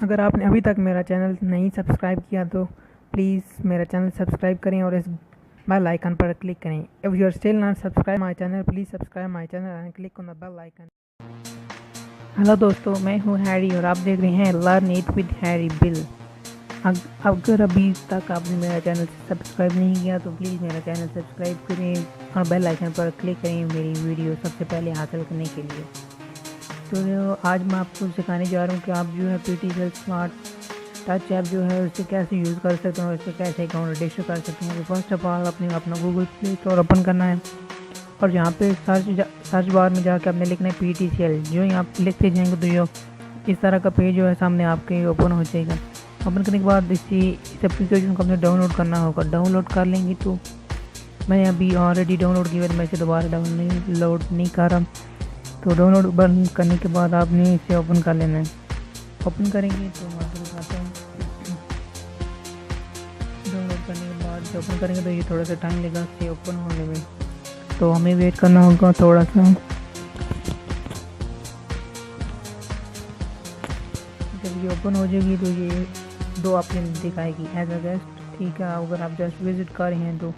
अगर आपने अभी तक मेरा चैनल नहीं सब्सक्राइब किया तो प्लीज़ मेरा चैनल सब्सक्राइब करें और इस बेल आइकन पर क्लिक करें। If you are still not subscribe my channel, please subscribe my channel and click on the bell icon. Hello दोस्तों, मैं हूं हैरी और आप देख रहे हैं learn it with Harry bill. अगर अभी तक आपने मेरा चैनल सब्सक्राइब नहीं किया तो प्लीज़ मेरा चैनल सब्सक्राइब करें और बेल आइकन पर क्लिक करें मेरी वीडियो सबसे पहले हासिल करने के लिए। तो आज मैं आपको सिखाने जा रहा हूँ कि आप जो है पीटीसीएल स्मार्ट टच ऐप जो है उससे कैसे यूज़ कर सकते हैं और इससे कैसे अकाउंट रजिस्टर कर सकते हैं। तो फर्स्ट ऑफ ऑल अपना गूगल प्ले स्टोर ओपन करना है और यहाँ पे सर्च बार में जाकर आपने लिखना है पीटीसीएल। जो यहाँ आप लिखते जाएंगे तो ये इस तरह का पेज जो है सामने आपके ओपन हो जाएगा। ओपन करने के बाद इस एप्लीकेशन को अपने डाउनलोड करना होगा। डाउनलोड कर लेंगे तो मैं अभी ऑलरेडी डाउनलोड किया मैं इसे दोबारा डाउनलोड नहीं कर रहा। तो डाउनलोड बंद करने के बाद आपने इसे ओपन कर लेना है। ओपन करेंगे तो आपको दिखाते हैं। डाउनलोड करने के बाद जब ओपन करेंगे तो ये थोड़ा सा टाइम लगेगा इसे ओपन होने में, तो हमें वेट करना होगा थोड़ा सा। जब ये ओपन हो जाएगी तो ये दो ऑप्शन दिखाएगी एज अ गेस्ट। ठीक है, अगर आप जस्ट विज़िट कर रहे हैं तो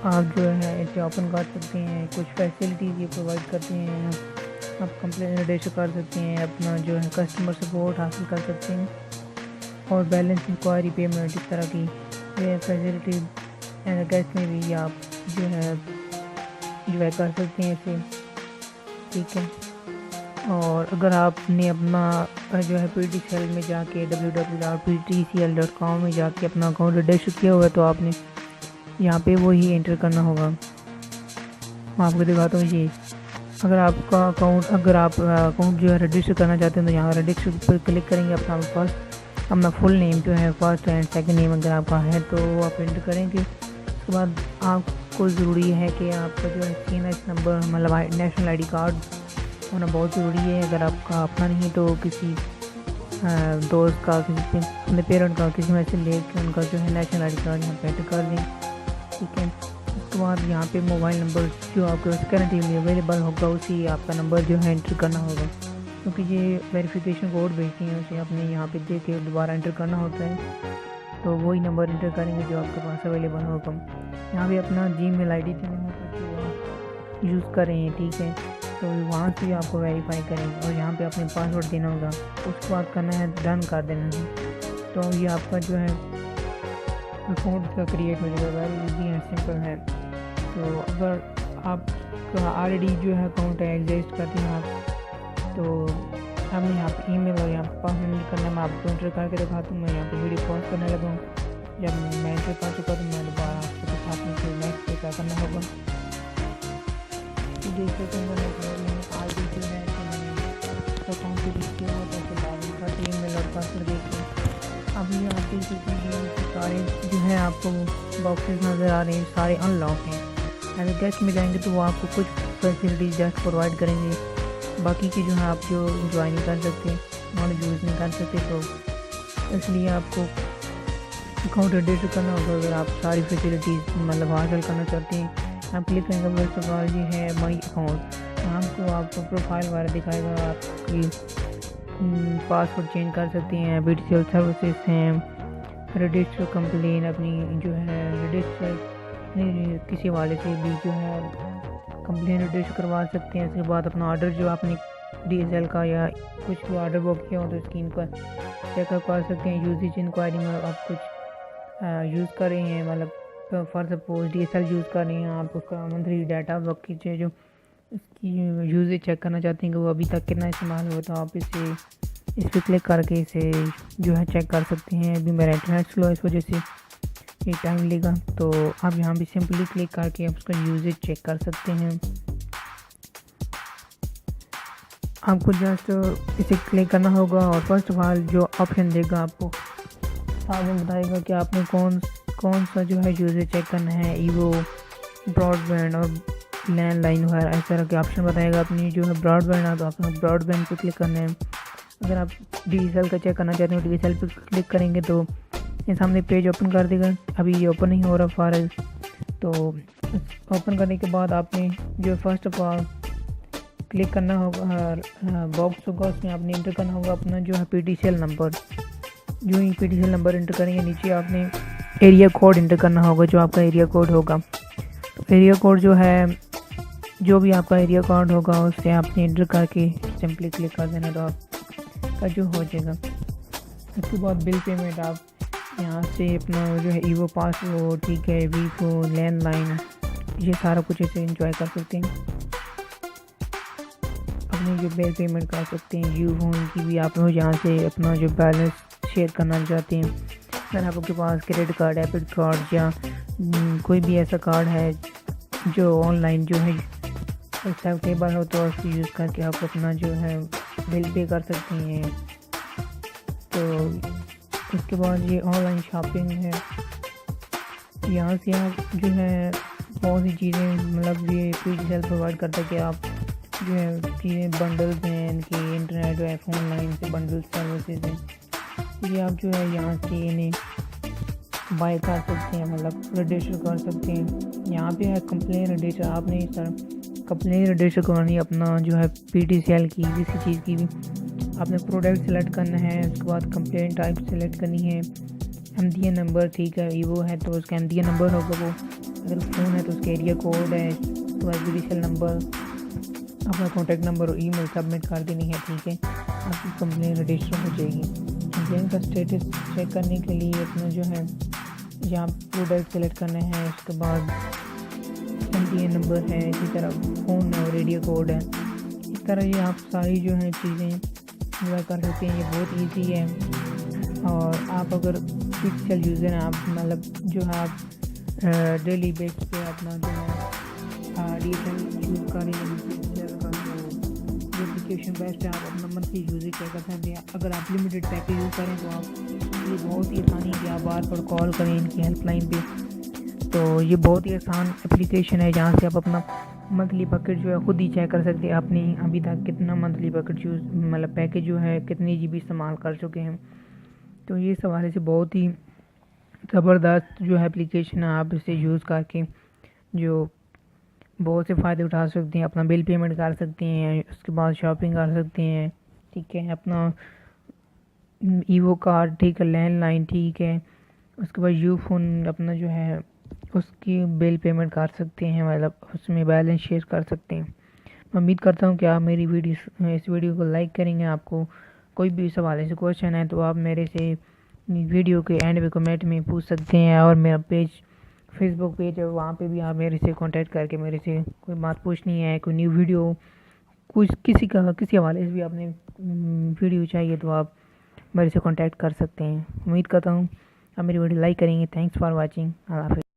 आप जो है इसे ओपन कर सकते हैं। कुछ फैसिलिटीज़ ये प्रोवाइड करते हैं। आप कंप्लेन रजिस्टर कर सकते हैं, अपना जो है कस्टमर सपोर्ट हासिल कर सकते हैं और बैलेंस इंक्वायरी पेमेंट इस तरह की ये फैसिलिटी एज अ गेस्ट में भी आप जो है कर सकते हैं इसे। ठीक है, और अगर आपने अपना जो है पीटीसीएल में जाके www.ptcl.com में जाके अपना अकाउंट रजिस्टर किया हुआ है तो आपने यहाँ पे वो ही एंटर करना होगा। मैं आपको दिखाता हूँ ये। अगर आप अकाउंट जो है रजिस्टर करना चाहते हैं तो यहाँ रजिस्टर पर क्लिक करेंगे। अपना फुल नेम जो है फर्स्ट एंड सेकंड नेम अगर आपका है तो वो आप एंटर करेंगे। उसके बाद आपको ज़रूरी है कि आपका जो है CNH नंबर मतलब नेशनल ID कार्ड होना बहुत ज़रूरी है। अगर आपका अपना नहीं तो किसी दोस्त का, किसी अपने पेरेंट का, किसी में से लेकर उनका जो है नेशनल ID कार्ड यहाँ पे एंटर कर दें। ठीक है, उसके बाद यहाँ पे मोबाइल नंबर जो आपके पास करंटली अवेलेबल होगा उसी आपका नंबर जो है एंटर करना होगा, क्योंकि ये वेरिफिकेशन कोड भेजती हैं उसे आपने यहाँ पे दे के दोबारा एंटर करना होता है। तो वही नंबर एंटर करेंगे जो आपके पास अवेलेबल होगा। यहाँ पे अपना Gmail ID यूज़ करें। ठीक है, तो वहाँ से आपको वेरीफाई करेंगे और यहाँ पे अपने पासवर्ड देना होगा। उसके बाद करना है डन कर देना है। तो ये आपका जो है अकाउंट का क्रिएट हो जाएगा। वेरी इजी एंड सिंपल है। तो अगर आपका ऑलरेडी जो है अकाउंट एग्जिस्ट करते हैं आप तो हमने यहाँ पे ईमेल और यहाँ पर पासवर्ड करना है। मैं आपको एंटर करके दिखाता हूँ। मैं यहाँ पे वीडियो पॉज करने लगा हूँ। जब मैं एंटर कर चुका तो मैं दोबारा आपके साथ में फिर नेक्स्ट पे क्या करना होगा देख सकते हैं। आज भी जो है अकाउंट से लिख किया होता है तो लॉगिन करके ईमेल और पासवर्ड देखिए। अभी आप देख सकते हैं सारे जो है आपको बॉक्सेस नज़र आ रहे हैं, सारे अनलॉक हैं। अगर गेस्ट में जाएंगे तो वो आपको कुछ फैसिलिटीज जस्ट प्रोवाइड करेंगे, बाकी की जो है आप जो ज्वाइन नहीं कर सकते और यूज़ नहीं कर सकते। तो इसलिए आपको अकाउंट रजिस्टर करना होगा। अगर आप सारी फैसिलिटीज़ मतलब हासिल करना चाहते हैं आप क्लिक करेंगे। फर्स्ट ऑफ ऑल ये है माई अकाउंट, आपको प्रोफाइल वगैरह दिखाएगा। आपकी पासवर्ड चेंज कर सकते हैं, पीटीसीएल सर्विसेज हैं, रजिस्टर कंप्लेन अपनी जो है रजिस्टर किसी वाले से भी जो है कंप्लेन रजिस्टर करवा सकते हैं। इसके बाद अपना ऑर्डर जो आपने DSL का या कुछ भी ऑर्डर बुक किया हो तो स्क्रीन पर चेकअप कर सकते हैं। यूजेज इंक्वायरी में आप कुछ यूज़ कर रहे हैं, मतलब फॉर सपोज DSL यूज़ कर रहे हैं आप, उसका मंथली डाटा बुक कीजिए जो इसकी यूजेज चेक करना चाहते हैं कि वो अभी तक कितना इस्तेमाल हुआ तो आप इस पर क्लिक करके इसे जो है चेक कर सकते हैं। अभी मेरा इंटरनेट स्लो है इस वजह से ये टाइम लेगा। तो आप यहाँ भी सिंपली क्लिक करके आप उसका यूजेज चेक कर सकते हैं। आपको जस्ट इसे क्लिक करना होगा और फर्स्ट ऑफ ऑल जो ऑप्शन देगा आपको साथ में बताएगा कि आपने कौन सा जो है यूजेज चेक करना है, ईवो, ब्रॉडबैंड और लैंडलाइन वगैरह इस तरह के ऑप्शन बताएगा। अपनी जो है ब्रॉडबैंड है तो आपने ब्रॉडबैंड पे क्लिक करना है। अगर आप DSL का चेक करना चाहते हो DSL पे क्लिक करेंगे तो ये सामने पेज ओपन कर देगा। अभी ये ओपन नहीं हो रहा फाइल, तो ओपन करने के बाद आपने जो फर्स्ट ऑफ ऑल क्लिक करना होगा, बॉक्स होगा उसमें आपने इंटर करना होगा अपना जो है PTCL नंबर। जो ही PTCL नंबर इंटर करेंगे नीचे आपने एरिया कोड इंटर करना होगा, जो आपका एरिया कोड होगा। तो एरिया कोड जो है, जो भी आपका एरिया कोड होगा उससे आपने इंटर करके सिंपली क्लिक कर देना, तो आपका जो हो जाएगा। उसके बाद बिल पेमेंट आप यहाँ से अपना जो है ईवो पास हो, ठीक है, वीवो, लैंडलाइन, ये सारा कुछ ऐसे इंजॉय कर सकते हैं। अपनी जो बिल पेमेंट कर सकते हैं जियो फोन की भी, आप लोग यहाँ से अपना जो बैलेंस शेयर करना चाहते हैं। अगर आपके पास क्रेडिट कार्ड, डेबिट कार्ड या कोई भी ऐसा कार्ड है जो ऑनलाइन जो है एक्सेप्टेबल हो, तो उसको यूज़ करके आप अपना जो है बिल पे कर सकते हैं। तो उसके बाद ये ऑनलाइन शॉपिंग है, यहाँ से आप जो है बहुत सी चीज़ें, मतलब ये PTCL प्रोवाइड करता है कि आप जो है चीज़ें बंडल्स हैं इनकी, इंटरनेट है, फ़ोन लाइन से बंडल सर्विसेज हैं, ये आप जो है यहाँ से इन्हें बाय कर सकते हैं, मतलब रजिस्टर कर सकते हैं। यहाँ पे है कंप्लेन रजिस्टर, आपने सर कंप्लेन रजिस्टर करनी है अपना जो है PTCL की, किसी चीज़ की भी आपने प्रोडक्ट सेलेक्ट करना है। उसके बाद कंप्लेन टाइप सेलेक्ट करनी है, MDN नंबर, ठीक है, वीवो है तो उसका MDN नंबर होगा वो, अगर फ़ोन है तो उसका एरिया कोड है, तो PTCL नंबर, अपना कॉन्टैक्ट नंबर और ईमेल सबमिट कर देनी है, ठीक है, आपकी कंप्लेन रजिस्टर हो जाएगी। कंप्लेन का स्टेटस चेक करने के लिए अपना जो है यहाँ प्रोडक्ट सेलेक्ट करना है, उसके बाद MDN नंबर है, इसी तरह फ़ोन और एरिया कोड है, इस तरह ये आप सारी जो है चीज़ें इंजॉय कर सकते हैं। ये बहुत ईजी है, और आप अगर PTCL यूज़र हैं, आप मतलब जो है आप डेली बेस पे अपना जो है DSL यूज़ करें PTCL का, तो एप्लीकेशन बेस्ट है। आप अपना मंथली यूज़र क्या कर सकते हैं। अगर आप लिमिटेड पैकेज यूज़ करें तो आप ये बहुत ही आसानी है कि आप बार बार कॉल करें इनकी हेल्पलाइन पे, तो ये बहुत ही आसान एप्लीकेशन है जहाँ से आप अपना मंथली बकेट जो है ख़ुद ही चेक कर सकते हैं, आपने अभी तक कितना मंथली बकेट यूज़, मतलब पैकेज जो है कितनी GB इस्तेमाल कर चुके हैं। तो ये इस हवाले से बहुत ही ज़बरदस्त जो है एप्लीकेशन है, आप इसे यूज़ करके जो बहुत से फ़ायदे उठा सकते हैं। अपना बिल पेमेंट कर सकते हैं, उसके बाद शॉपिंग कर सकते हैं, ठीक है, अपना ईवो कार्ड, ठीक है, लैंडलाइन, ठीक है, उसके बाद जियो फोन अपना जो है उसकी बिल पेमेंट कर सकते हैं, मतलब उसमें बैलेंस शेयर कर सकते हैं। मैं उम्मीद करता हूँ कि आप मेरी इस वीडियो को लाइक करेंगे। आपको कोई भी इस हवाले से क्वेश्चन है तो आप मेरे से वीडियो के एंड में कमेंट में पूछ सकते हैं, और मेरा पेज फेसबुक पेज है, वहाँ पे भी आप मेरे से कांटेक्ट करके मेरे से कोई बात पूछनी है, कोई न्यू वीडियो, कुछ किसी हवाले से भी आपने वीडियो चाहिए तो आप मेरे से कांटेक्ट कर सकते हैं। उम्मीद करता हूँ आप मेरी वीडियो लाइक करेंगे। Thanks for watching. अल्लाह हाफ़िज़।